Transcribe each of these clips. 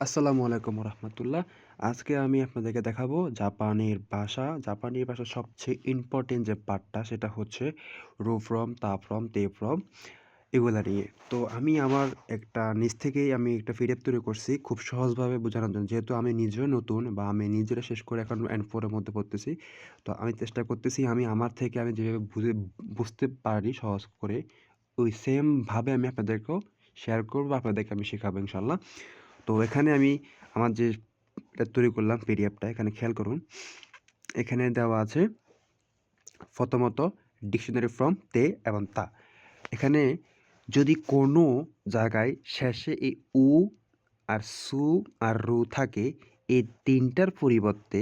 আসসালামু আলাইকুম রহমতুল্লাহ। আজকে আমি আপনাদেরকে দেখাবো জাপানের ভাষা। জাপানি ভাষার সবচেয়ে ইম্পর্টেন্ট যে পার্টটা সেটা হচ্ছে রু ফ্রম, তা ফ্রম, তে ফ্রম এগুলা নিয়ে। তো আমি আমার একটা নিজ থেকেই আমি একটা পিডিএফ তৈরি করছি খুব সহজভাবে বোঝানোর জন্য। যেহেতু আমি নিজেও নতুন বা আমি নিজেরা শেষ করে এখন N4 এর মধ্যে পড়তেছি। তো আমি চেষ্টা করতেছি আমি আমার থেকে আমি যেভাবে বুঝতে পারি সহজ করে ওই সেম ভাবে আমি আপনাদেরকেও শেয়ার করবো, আপনাদেরকে আমি শেখাবো ইনশাল্লাহ। তো এখানে আমি আমার যে এটা তৈরি করলাম পিডিএফটা এখানে খেয়াল করুন। এখানে দেওয়া আছে প্রথমত ডিকশনারি ফ্রম, তে এবং তা। এখানে যদি কোনো জায়গায় শেষে এই উ আর সু আর রু থাকে, এই তিনটার পরিবর্তে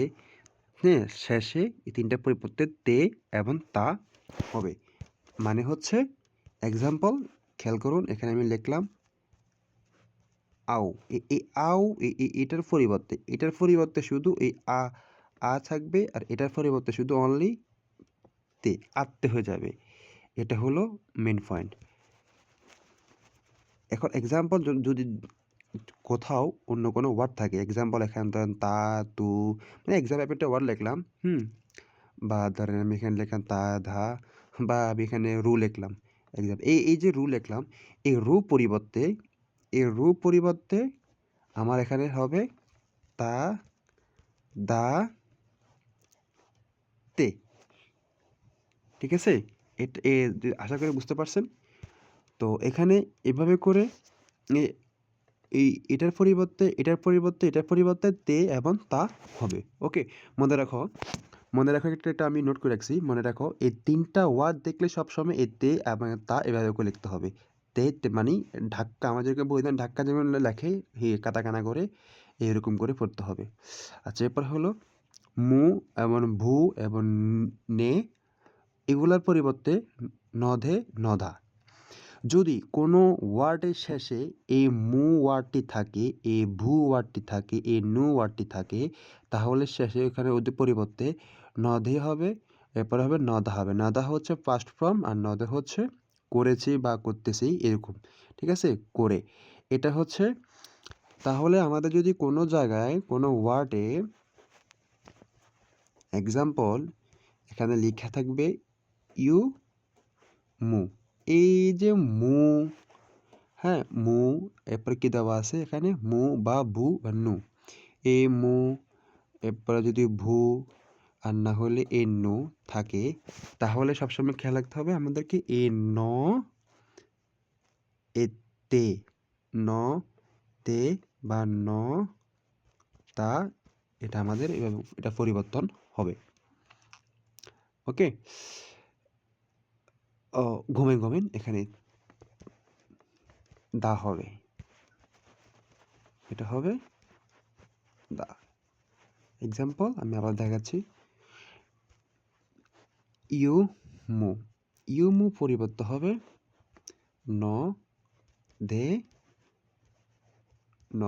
হ্যাঁ শেষে এই তিনটার পরিবর্তে তে এবং তা হবে। মানে হচ্ছে এক্সাম্পল খেয়াল করুন, এখানে আমি লিখলাম আও। এই আও এটার পরিবর্তে শুধু এই আ থাকবে, আর এটার পরিবর্তে শুধু অনলি তে, আত্তে হয়ে যাবে। এটা হলো মেন পয়েন্ট। এখন এক্সাম্পল যদি কোথাও অন্য কোনো ওয়ার্ড থাকে, এক্সাম্পল এখানে ধরেন তা, তু, মানে এক্সাম্পল একটা ওয়ার্ড লিখলাম, বা ধরেন আমি এখানে লিখলাম তা, ধা, বা আমি এখানে রু লিখলাম। এক্সাম্পল এই যে রু লিখলাম, এই রু পরিবর্তে আমার এখানে হবে তা, দা, তে। ঠিক আছে? আশা করি বুঝতে পারছেন। তো এখানে এভাবে করে এ- এই এটার পরিবর্তে তে এবং তা হবে। ওকে, মনে রাখো এটা আমি নোট করে রাখছি। মনে রাখো এই তিনটা ওয়ার্ড দেখলে সবসময় এ তে এবং তা এভাবে করে লিখতে হবে। মানে ধাক্কা, আমাদেরকে বলতেন ধাক্কা যেমন লেখে কাটাকানা করে এরকম করে পড়তে হবে। আচ্ছা, এরপর হলো মু এবং ভু এবং নে, এগুলার পরিবর্তে নধে, নধা। যদি কোনো ওয়ার্ডের শেষে এই মু ওয়ার্ডটি থাকে, এই ভু ওয়ার্ডটি থাকে, এই নু ওয়ার্ডটি থাকে, তাহলে শেষে এখানে ওদের পরিবর্তে নধে হবে, এরপরে হবে নদা হবে। নদা হচ্ছে পাস্ট ফর্ম, আর নদে হচ্ছে করেছি বা করতেছি এরকম। ঠিক আছে, করে। এটা হচ্ছে, তাহলে আমাদের যদি কোনো জায়গায় কোনো ওয়ার্ডে এক্সাম্পল এখানে লেখা থাকবে ইউ, মু, এই যে মু, হ্যাঁ মু, এরপরে কি দেওয়া আছে এখানে মু বা ভু বা নু, এ মু, এরপরে যদি ভু আর না হলে এ নু থাকে, তাহলে সবসময় খেয়াল রাখতে হবে আমাদেরকে এ ন, এ তে, ন, তে বা ন, তা, এটা আমাদের এটা পরিবর্তন হবে। ওকে, ও ঘুমেন ঘুমেন, এখানে দা হবে, এটা হবে দা। এক্সাম্পল আমি আবার দেখাচ্ছি, ইউ মু, ইউ মু পরিবর্তন হবে ন, দে, ন,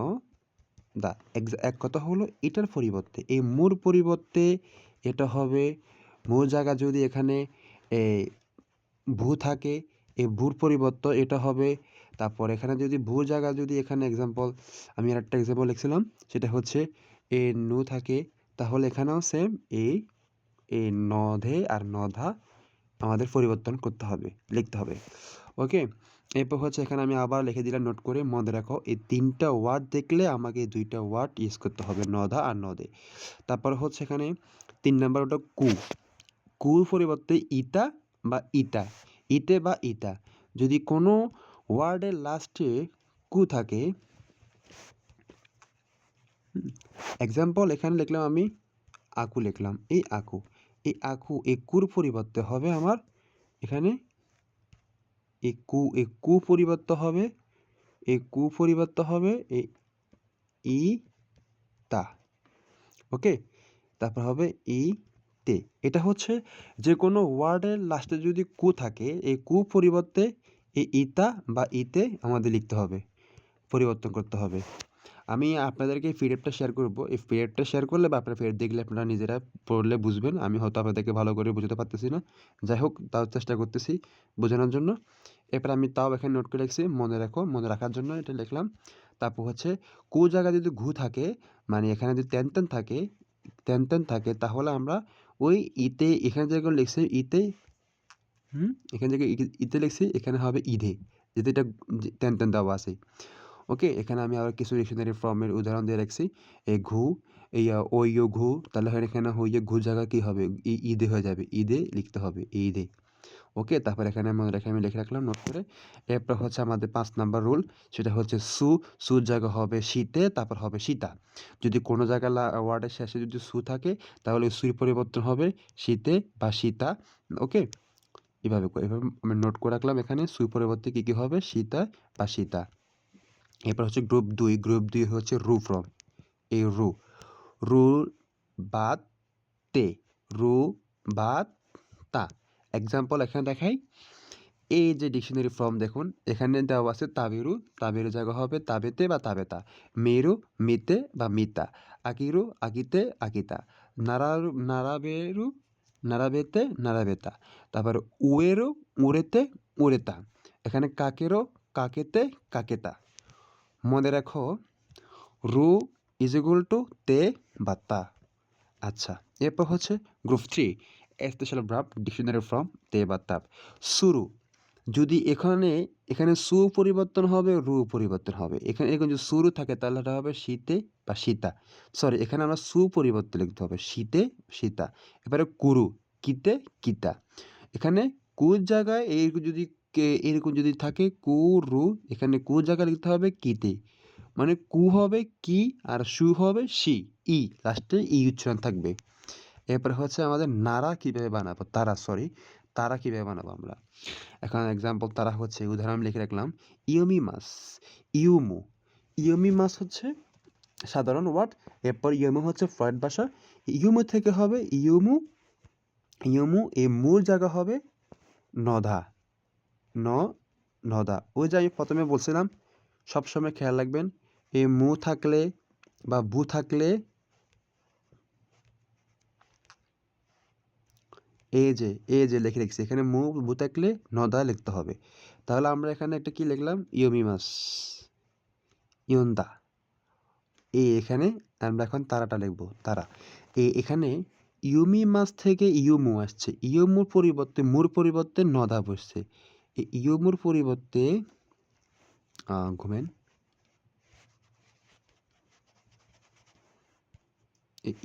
দা। এক কথা হলো এটার পরিবর্তে এই মুর পরিবর্তে এটা হবে মু জায়গা, যদি এখানে ভূ থাকে এই ভূর পরিবর্তে এটা হবে। তারপর এখানে যদি ভূ জায়গা যদি এখানে এক্সাম্পল আমি আর একটা এক্সাম্পল লিখছিলাম, সেটা হচ্ছে এ নু থাকে, তাহলে এখানেও সেম এই নধে আর নধা আমাদের পরিবর্তন করতে হবে, লিখতে হবে। ওকে, এরপর হচ্ছে এখানে আমি আবার লিখে দিলাম নোট করে, মনে রাখো এই তিনটা ওয়ার্ড দেখলে আমাকে এই দুইটা ওয়ার্ড ইউজ করতে হবে, নধা আর নদে। তারপর হচ্ছে এখানে 3 নাম্বার ওটা কুর পরিবর্তে ইতা বা ইটা, ইতে বা ইতা। যদি কোনো ওয়ার্ডের লাস্টে কু থাকে, এক্সাম্পল এখানে লিখলাম আমি আকু, লিখলাম এই কুর পরিবর্তে হবে আমার এখানে এই কু পরিবর্তে হবে এই ই তা। ওকে, তারপর হবে ই তে। এটা হচ্ছে যে কোনো ওয়ার্ডের লাস্টে যদি কু থাকে, এই কু পরিবর্তে এই ইতা বা ইতে আমাদের লিখতে হবে, পরিবর্তন করতে হবে। আমি আপনাদেরকে এই পিডিএফটা শেয়ার করব। এই পিডিএফটা শেয়ার করলে বা আপনারা পিডিএফ দেখলে আপনারা নিজেরা পড়লে বুঝবেন। আমি হয়তো আপনাদেরকে ভালো করে বোঝাতে পারতেছি না, যাই হোক তাও চেষ্টা করতেছি বোঝানোর জন্য। এরপর আমি তাও এখানে নোট করে রাখছি, মনে রাখার জন্য এটা লিখলাম। তারপর হচ্ছে কু জায়গায় যদি ঘু থাকে মানে এখানে যদি তেন তেন থাকে তাহলে আমরা ওই ইতে এখানে যেগুলো লিখছি ইতে এখানে জায়গায় ইতে লিখছি এখানে হবে ইধে যেহেতু এটা তেন তেন দেওয়া আছে। ওকে, এখানে আমি আবার কিছু ডিকশনারি ফর্মের উদাহরণ দিয়ে রাখছি। এই ঘু এই ওই ও ঘু তাহলে এখানে হইয়ে ঘু জায়গা কি হবে ঈদে হয়ে যাবে, ঈদে লিখতে হবে ঈদে। ওকে, তারপর এখানে মনে রেখে আমি লিখে রাখলাম নোট করে। এরপর হচ্ছে আমাদের 5 নাম্বার রুল, সেটা হচ্ছে সুর জায়গা হবে শীতে, তারপর হবে সীতা। যদি কোনো জায়গায় ওয়ার্ডের শেষে যদি সু থাকে তাহলে সুর পরিবর্তন হবে শীতে বা সীতা। ওকে, এভাবে আমি নোট করে রাখলাম এখানে সুর পরিবর্তে কী কী হবে সীতা বা সীতা। এরপর হচ্ছে গ্রুপ 2 হচ্ছে রু ফ্রম, এই রু বাদ তে, রু বাদ তা। এক্সাম্পল এখানে দেখাই, এই যে ডিকশনারি ফর্ম দেখুন এখানে দেওয়া আছে তাবেরু জায়গা হবে তাবেতে বা তাবেতা, মেরু মিতে বা মিতা, আগিতে আগিতা, নারাবেরু নারাবেতে নারাবেতা, তারপর উড়েতে উড়েতা, এখানে কাকেতে কাকেতা। মনে রাখো রু ইজ ইকুয়াল টু তে বা তা। আচ্ছা, এরপর হচ্ছে group 3 special verb dictionary form তে বা তা। শুরু, যদি এখানে সু পরিবর্তন হবে রু পরিবর্তন হবে, এখানে এরকম যদি শুরু থাকে তাহলে এটা হবে শীতে বা সীতা। সরি, এখানে আমরা সু পরিবর্তন লিখতে হবে শীতে সীতা। এবারে কুরু কিতে কিতা, এখানে কুর জায়গায় এরকম যদি থাকে কু রু, এখানে কু জায়গায় লিখতে হবে কিতে, মানে কু হবে কি আর সু হবে সি, লাস্টে উচ্চারণ থাকবে। এরপরে হচ্ছে আমাদের নারা কীভাবে বানাবো, তারা কীভাবে বানাবো আমরা। এখন এক্সাম্পল তারা হচ্ছে উদাহরণ লিখে রাখলাম, ইয়মি মাছ ইয়মি মাছ হচ্ছে সাধারণ ওয়ার্ড। এরপর ইয়মু হচ্ছে ফ্রয়েড ভাষা, ইয়মু থেকে হবে ইয়মু এই মূল জায়গা হবে নধা নদা। ওই যে আমি প্রথমে বলছিলাম সবসময় খেয়াল রাখবেন এই মু থাকলে বা বু থাকলে এই যে লিখে রেখেছি এখানে বু থাকলে নদা লিখতে হবে। তাহলে আমরা এখানে একটা কি লিখলাম ইয়মি মাস ইয়ন্দা, এখানে আমরা এখন তারাটা লিখবো তারা। এখানে ইয়মি মাস থেকে ইয়মু আসছে, ইয়মুর পরিবর্তে নদা বসছে, ইয়মুর পরিবর্তে ঘুমেন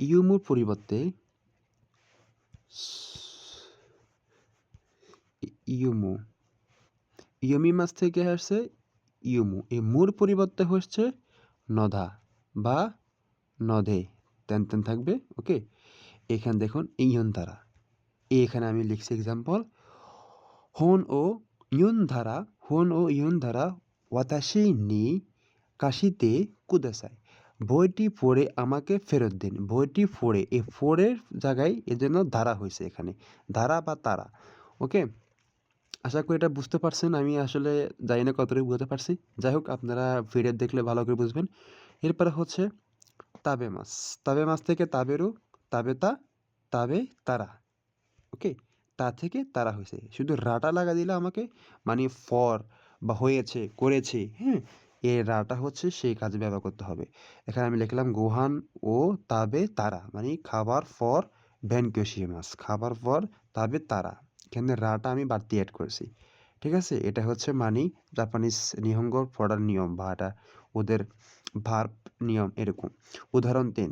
ইয়মুর পরিবর্তে ইয়মি মাছ থেকে আসছে ইয়মু, এই মুর পরিবর্তে হচ্ছে নধা বা নধে, তেন থাকবে। ওকে, এখানে দেখুন ইয়ন ধারা, এখানে আমি লিখছি এক্সাম্পল, হন ও ইয়ন ধারা ওয়াতাশি নি কাশিতে কুদাসাই, বইটি পড়ে আমাকে ফেরত দিন। বইটি পড়ে, এই ফোরের জায়গায় এর জন্য ধারা হয়েছে এখানে, ধারা বা তারা। ওকে, আশা করি এটা বুঝতে পারছেন, আমি আসলে জানি না কতটুকু বুঝতে পারছি, যাই হোক আপনারা ভিডিও দেখলে ভালো করে বুঝবেন। এরপরে হচ্ছে তাবে মাছ থেকে তাবেরু, তাবেতা, তাবে তারা। ওকে, তা থেকে তারা হয়েছে, শুধু রাটা লাগা দিলে আমাকে মানে ফর বা হয়েছে করেছে, হ্যাঁ, এই রাটা হচ্ছে সেই কাজে ব্যবহার করতে হবে। এখানে আমি লিখলাম গোহান ও তাবে তারা, মানে খাবার ফর ভ্যানকিওশিয়ামাস, খাবার ফর তাবে তারা, এখানে রাটা আমি বাড়তি অ্যাড করেছি। ঠিক আছে, এটা হচ্ছে মানে জাপানিজ নিহঙ্গর পড়ার নিয়ম বা এটা ওদের ভার্ব নিয়ম এরকম। উদাহরণ 3,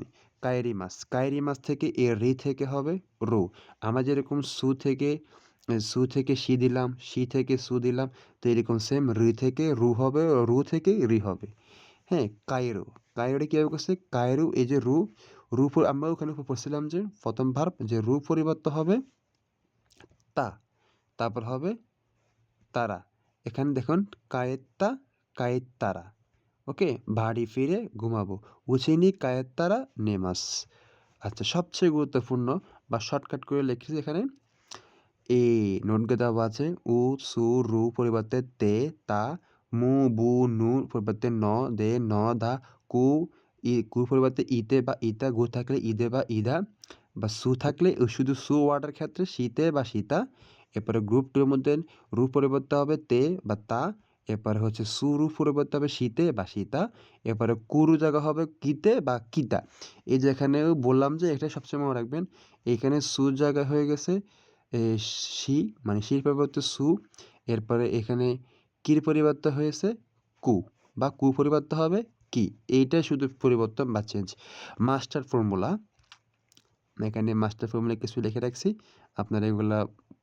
কায়েরি মাছ থেকে রি থেকে হবে রু। আমরা যেরকম সু থেকে সি দিলাম, সি থেকে সু দিলাম, তো এরকম সেম রি থেকে রু হবে, রু থেকে রি হবে। হ্যাঁ, কায়রোটা কীভাবে করছে, কায়রো এই যে আমরা ওখানে পড়ছিলাম যে প্রথম ভার্ব যে রু পরিবর্তন হবে তা, তারপর হবে তারা। এখানে দেখুন কায়েত্তারা। ওকে, বাড়ি ফিরে ঘুমাবো, উচিনি কায়েত্তারা নেমাস। আচ্ছা, সবচেয়ে গুরুত্বপূর্ণ বা শর্টকাট করে লিখেছি এখানে, এই নোটকে দেওয়া আছে উ সু রু পরিবর্তে তে তা, মু বু নু পরিবর্তে ন দে ন দা, কু পরিবর্তে ইতে বা ইতা, গু থাকলে ইদে বা ইদা, বা সু থাকলে শুধু সু ওয়ার্ডের ক্ষেত্রে শীতে বা সীতা। এরপরে গ্রুপ 2 এর মধ্যে রু পরিবর্তে হবে তে বা তা, এরপরে হচ্ছে সুরু পরিবর্তে হবে শীতে বা সীতা। এরপরে কুরু জায়গা হবে কিতে বা কিতা। এই যে এখানে বললাম যে এটা সবসময় মনে রাখবেন। এখানে সু জায়গা হয়ে গেছে এ সি, মানে সির পরিবর্তে সু। এরপরে এখানে কির পরিবর্তে হয়েছে কু, বা কু পরিবর্তে হবে কি। এইটাই শুধু পরিবর্তন বা চেঞ্জ। মাস্টার ফর্মুলা, এখানে মাস্টার ফর্মুলা কিছু লিখে রাখছি। আপনারা এগুলা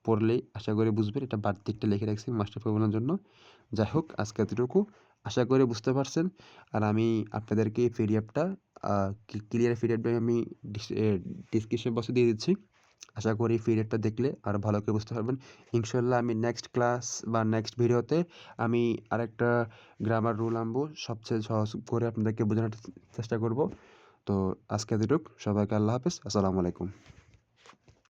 পড়লেই আশা করি বুঝবেন। এটা বাড়তি লিখে রাখছি মাস্টার ফর্মুলার জন্য। যাই হোক, আজকে এতটুকু। আশা করি বুঝতে পারছেন। আর আমি আপনাদেরকে এই পিডিএফটা ক্লিয়ার পিডিএফটা আমি ডিসক্রিপশন বক্সে দিয়ে দিচ্ছি। আশা করি পিডিএফটা দেখলে আরও ভালো করে বুঝতে পারবেন। ইনশাল্লাহ আমি নেক্সট ক্লাস বা নেক্সট ভিডিওতে আমি আরেকটা গ্রামার রুল আনবো, সবচেয়ে সহজ করে আপনাদেরকে বোঝানোর চেষ্টা করব। তো আজকে এতটুকু। সবাইকে আল্লাহ হাফেজ। আসসালামু আলাইকুম।